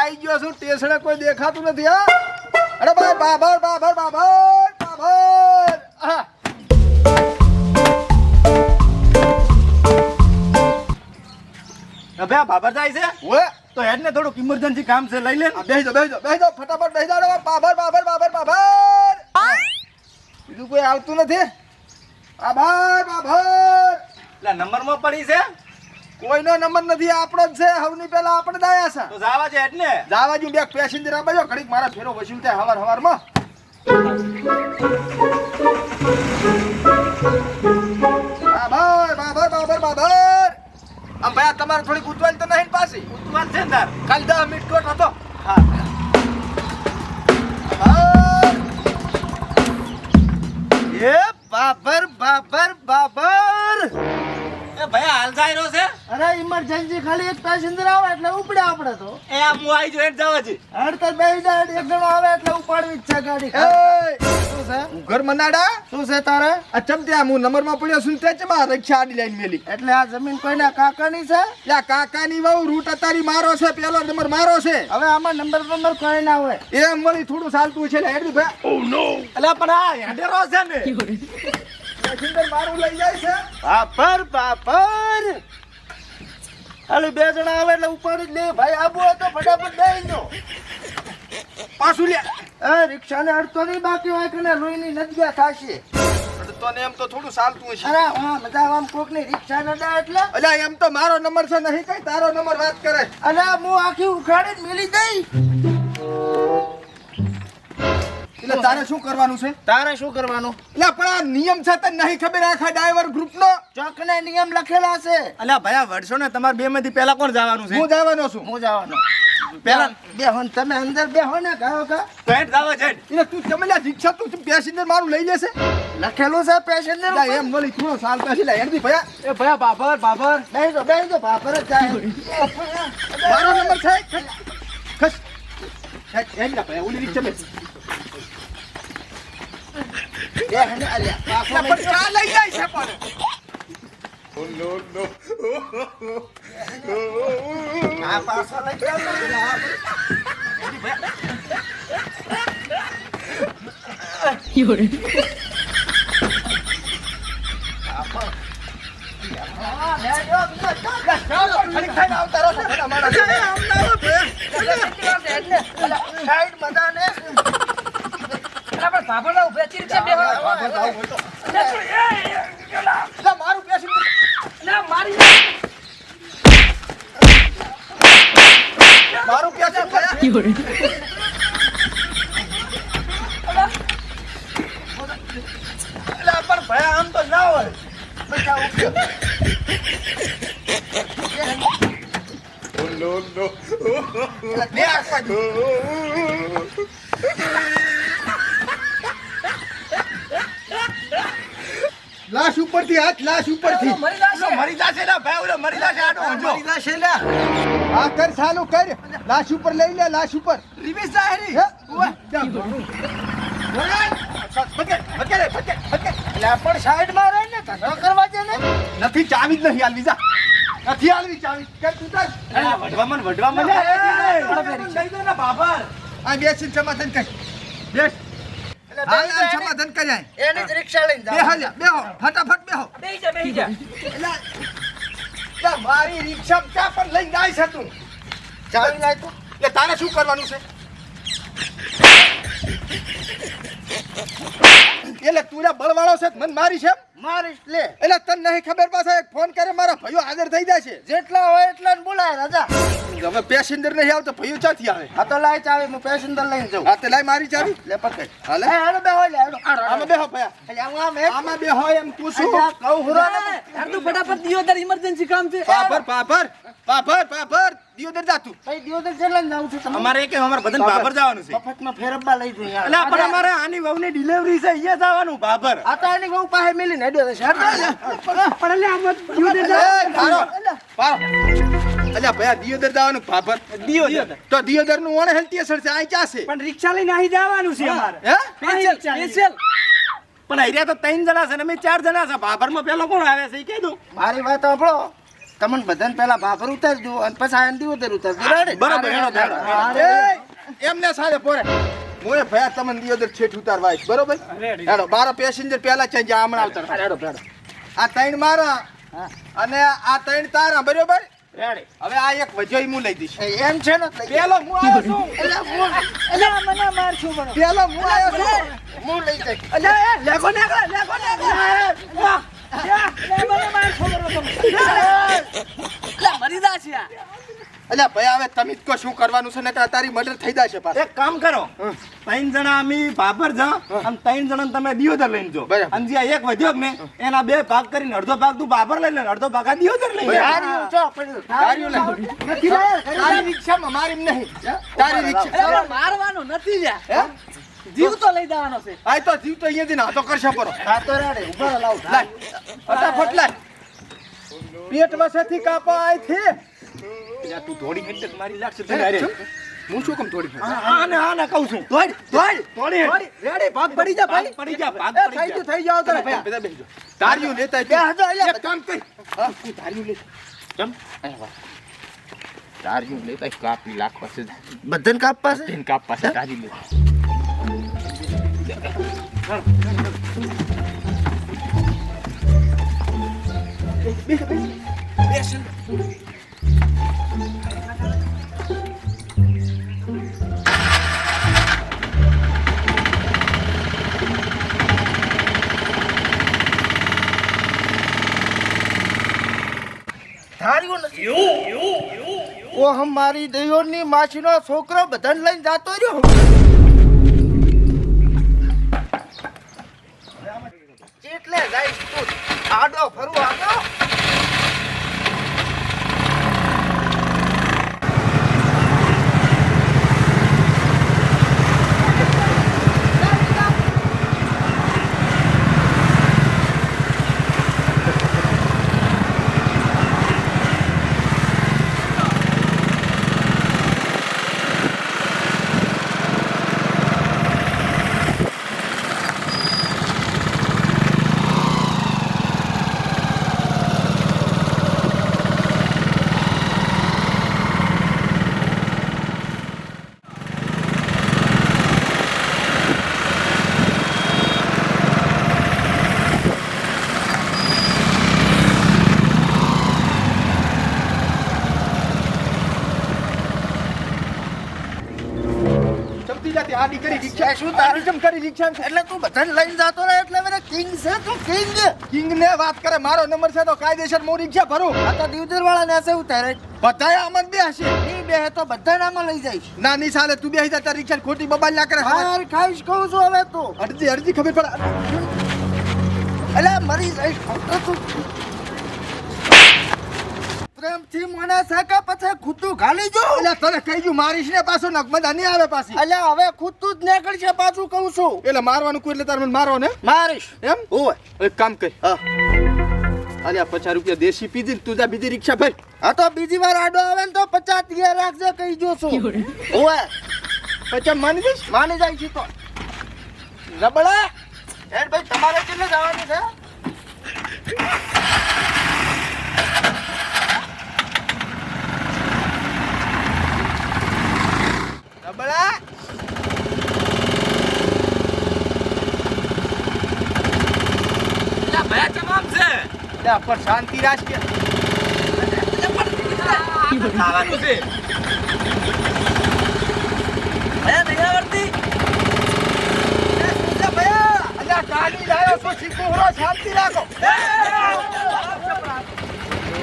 આવી ગયો છું ટેસડે કોઈ દેખાતું નથી હા અરે ભાઈ બાબર બાબર બાબર બાબર હા હવે બાબર જાય છે ઓએ તો હેડ ને થોડુંક ઇમરજન્સી કામ છે લઈ લે બેસી જાઓ ફટાફટ બેસી જાઓ બાબર બાબર બાબર બાબર બીજું કોઈ આવતું નથી બાબર બાબર એટલે નંબર માં પડી છે કોઈનો નંબર નથી આપણો જ છે હવની પહેલા આપણે દાયા છે તો જાવા છે હેડ ને જાવા જો બે પેસેન્જર આબાજો ઘડીક મારા ફેરો વસૂલ થાય હવારમાં બાબર બાબર બાબર બાબર આમ ભાઈ તમારે થોડી ઉતવાલ તો નહીં પાછી ઉતવાલ છે તાર કાલ 10 મિનિટ કોટ હતો હા એ બાબર બાબર બાબર એ ભાઈ હાલ જાય રહ્યો છે અરે ઇમરજન્સી ખાલી એક પેસેન્જર આવે એટલે ઉપડે આપણે તો એ આ હું આવી જો હેડ જવા છે હડતર બેસી જાય એક જણો આવે એટલે ઉપાડવી જ છે ગાડી એ શું છે ઘર મનાડા શું છે તારે આ ચમત્યા હું નંબરમાં પડ્યો છું તે ચમા રિક્ષા આડી લઈને મેલી એટલે આ જમીન કોઈના કાકાની છે યા કાકાની વહુ રૂટ અતારી મારો છે પેલો નંબર મારો છે હવે આમાં નંબર કોઈ ના હોય એમ વળી થોડું ચાલતું છે હેડ ભાઈ ઓ નો એટલે પણ આ હેડેરો છે ને પેસેન્જર મારું લઈ જાય છે બાપર બાપર ખાલી બે જણા આવે એટલે ઉપાડી જ લે ભાઈ આબુ હોય તો ફટાફટ બેસી જાઓ પાછું લે એ રિક્ષાને અડતો નહીં બાકી હોય કે લોહીની નદીયા થાશે તો ને એમ તો થોડું ચાલતું છે અરે હા બધા આમ કોકની રિક્ષા નડા એટલે અલ્યા એમ તો મારો નંબર છે નહીં કઈ તારો નંબર વાત કરે અરે હું આખી ઉખાડીને મિલી ગઈ એટલે તારે શું કરવાનું છે તારે શું કરવાનું એટલે પણ આ નિયમ છે તને નહીં ખબર આખા ડ્રાઈવર ગ્રુપનો ચોકને નિયમ લખેલા છે અલ્યા ભાઈ આ વર્ષો ને તમારે બે માંથી પહેલા કોણ જવાનું છે હું જવાનો છું હું જવાનો પહેલા બેહો ને તમે અંદર બેહો ને ગાયો કા તો હેડ જવા છે એટલે તું ચમલ્યા રિક્ષા તું પેસેન્જર મારું લઈ લેશે લખેલું છે પેસેન્જર એટલે એમ વળી થોડો ચાલતા છે લે હેડથી ભયા એ ભાઈ બાબર બાબર બેહી દો બાપર જ જાય મારો નંબર છે ખસ હેડ ના ભયા ઓલી રિક્ષા બેસ બેહ ને અલ્યા પાછો પણ ચા લઈ જાય છે પણ આ પાછો લઈ જાવ ખડી ખાઈને આવતા રહો છો ઘણા માણસ સાઈડ બધાને મારું પેસેન્જર મારું પેસેન્જર પણ ભયા આમ તો ના હોય બધા ઉઠ્યો બે આસપાસ લાશ ઉપરથી હાથ લાશ ઉપરથી મરી જાશે ને ભાઈ ઓલો મરી જાશે આડો હજો મરી જશે લે આ કર ચાલુ કર લાશ ઉપર લઈ લે લાશ ઉપર રિવિઝ જાહેરી એટલે પણ સાઈડમાં રહે ને ધંધો કરવા દે ને નથી ચાવી જ નહીં હાલવી જા નથી હાલવી ચાવી કે તું તાર વઢવામાં લઈ દો ને બાબર આ બેસીને સમાધાન કર બેસ હાલ હાલ સમાધાન કર્યા એની જ રિક્ષા લઈને બે જાઓ હાલ બેહો ફટાફટ બેહો બેહી જા એટલે મારી રિક્ષા ક્યાં પણ લઈ જાય છે તું ચાવી લાય તો એટલે તારે શું કરવાનું છે એટલે તું બળવાળો છે મને મારી છે મારીશ લે એટલે તને નહીં ખબર પાછા એક ફોન કરે મારા ભાઈઓ હાજર થઈ જાય છે જેટલા હોય એટલા જ બોલાય રાજા હવે પેસેન્જર નહીં આવતો ભાઈઓ ચાથી આવે આ તો લાય ચાવી હું પેસેન્જર લઈને જાઉં આ તે લાઈ મારી ચાવી લે પકડ હાલે હેડો બેહો લે હેડો આમાં બેહો ભયા એટલે આમ હેડ આમાં બેહો એમ તું શું કહું હુરો ફટાફટ દિયો તાર ઇમરજન્સી કામ છે પાપર દિયોદર જાતું ભાઈ દિયોદર જેટલા ને જાઉં છું તમે અમારે એક અમારે બધાને બાબર જવાનું છે મફતમાં ફેરવવા લઈ જઉં યાર એટલે પણ અમારે આની વહુની ડિલિવરી છે અહીંયા જવાનું બાબર આ તો એની બહુ પાસે મિલીને હેડ્યો છે હેડ પણ એટલે આમ પારો અલ્યા ભયા દિયોદર જવાનું પાપર દિયોદર તો દિયોદર નું ઓણે હેલ્ટી અસર છે આ ક્યાં છે પણ રિક્ષા લઈને અહીં જવાનું છે અમારે હે સ્પેશિયલ પણ અહીંયા તો 3 જણા છે ને અમે 4 જણા છે બાબરમાં પેલો કોણ આવે છે એ કહી દઉં મારી વાત સાંભળો તમને બધાને પેલા ભાભર ઉતારી દો અને પછી આંધી ઉતારી રેડી બરાબર હેડો હેડો એમને સારે પોરે મોએ ભયા તમને દિયોદર છેઠ ઉતારવા આવીશ, બરોબર? રેડી. હેડો 12 પેસેન્જર પહેલા છે જ્યાં હમણાં આવતા હેડો હેડો. આ 3 મારા અને આ 3 તારા, બરોબર? રેડી હવે આ એક વજોઈ હું લઈ દઈશ. એમ છે ને પેલો હું આવ્યો છું. મને મારશું બરો પેલો હું આવ્યો છું. હું લઈ જઈશ લેગો લેગો મરી જા છે અલ્યા ભાઈ હવે તમે જ કહો શું કરવાનું છે, નકર તારી મર્ડર થઈ જશે પાછું. એક કામ કરો 3 જણા અમે બાબર જા અને 3 જણા તમે દિયોદર લઈને જો બરાબર. અને જે એક વધ્યો ને એના 2 ભાગ કરીને અડધો ભાગ તું બાબર લઈ લે ને અડધો ભાગ આ દિયોદર લઈ લે. હાર્યું છો પડ્યું તારી લે. તારી રિક્ષામાં મારી નહીં. તારી રિક્ષા મારવાનું નથી લ્યા હે? જીવ તો લઈ જવાનો છે આય તો જીવ તો અહીંયાથી નાતો કરશે પરો. હા તો રેડી ઉભા લાવ લાય ફટાફટ લાય. પેટ વસેથી કાપા આયથી. તું થોડી ઘંટે મારી લાગશે તને અરે હું શું કેમ થોડી આને કહું છું દોડ દોડ થોડી રેડી ભાગ પડી જા ભાઈ. પડી જા ભાગ એ પડી જા થઈ જાવ તારે ભાઈ. બધા બેસજો. તારીઓ લેતા બે હજો અહીંયા. એક કામ કર. હા તું તારીઓ લે. કેમ તારી લેતા કાપી લાખવા છે બધાને કાપવા છે તીન કાપવા છે તારી લે ધાર્યું નથી ઓ હમ મારી દેયોની માસીનો છોકરો બધાને લઈને જાતો રહ્યો એટલે ગાઈસ તું આડો ફરું આડો ચમતી જાતી આડી કરી રિક્ષા. શું તારી ચમ કરી રિક્ષા. એટલે તું બધાને લઈને જાતો રહે એટલે મને કિંગ છે તું કિંગ કિંગ ને વાત કરે મારો નંબર છે તો કાયદેસર હું રિક્ષા ભરું. આ તો દિવદર વાળા ને છે ઉતારે બધાય આમાં બે હશે. ની બે તો બધાને આમાં લઈ જઈશ ના ની સાલે તું બેસી જા તારી રિક્ષા ખોટી બબાલ ના કરે. હાર ખાઈશ કહું છું હવે તું અડધી અડધી ખબર પડે. અલ્યા મરી જઈશ ખોટો તું પ્રેમથી મને સાકા પછી ખુતું ઘાલી જો અલ્યા તને કહી ગયું મારીશ ને પાછો નકમદા નહીં આવે પાછી. અલ્યા હવે ખુતું જ નીકળશે પાછું કહું છું એટલે મારવાનું કોઈ એટલે તારે મને મારો ને મારીશ એમ. ઓય એક કામ કર. હા અલ્યા 50 રૂપિયા દેશી પીધી ને તું જા બીજી રિક્ષા ભર. આ તો બીજી વાર આડો આવે ને તો 50 તૈયાર રાખજે કહી જો છું ઓય 50 માની દઈશ. માની જાય છે તો રબડા હેડ ભાઈ તમારે કેટલે જવાનું છે રબડા ભયા તમામ છે જા પર શાંતિ રાખ કે ખાવાનું છે ભયા નહીં આવડતી અલ્યા ગાડી લાયો છો શીખો શાંતિ રાખો.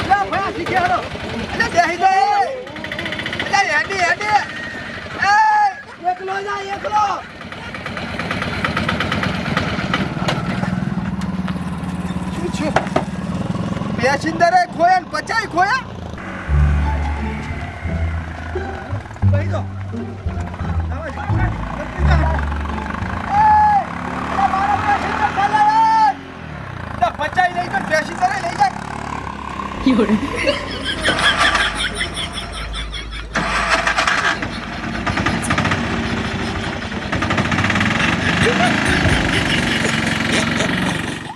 અલ્યા ભયા શીખે હાલો. અલ્યા બેહી દે. અલ્યા હેડી હેડી. એ એકલો જા એકલો. શું છે પેસેન્જરે ખોયા ને 50 ખોયા. બેહી દો. પચાઈ લઈ તો પેસેન્જરે લઈ જાય.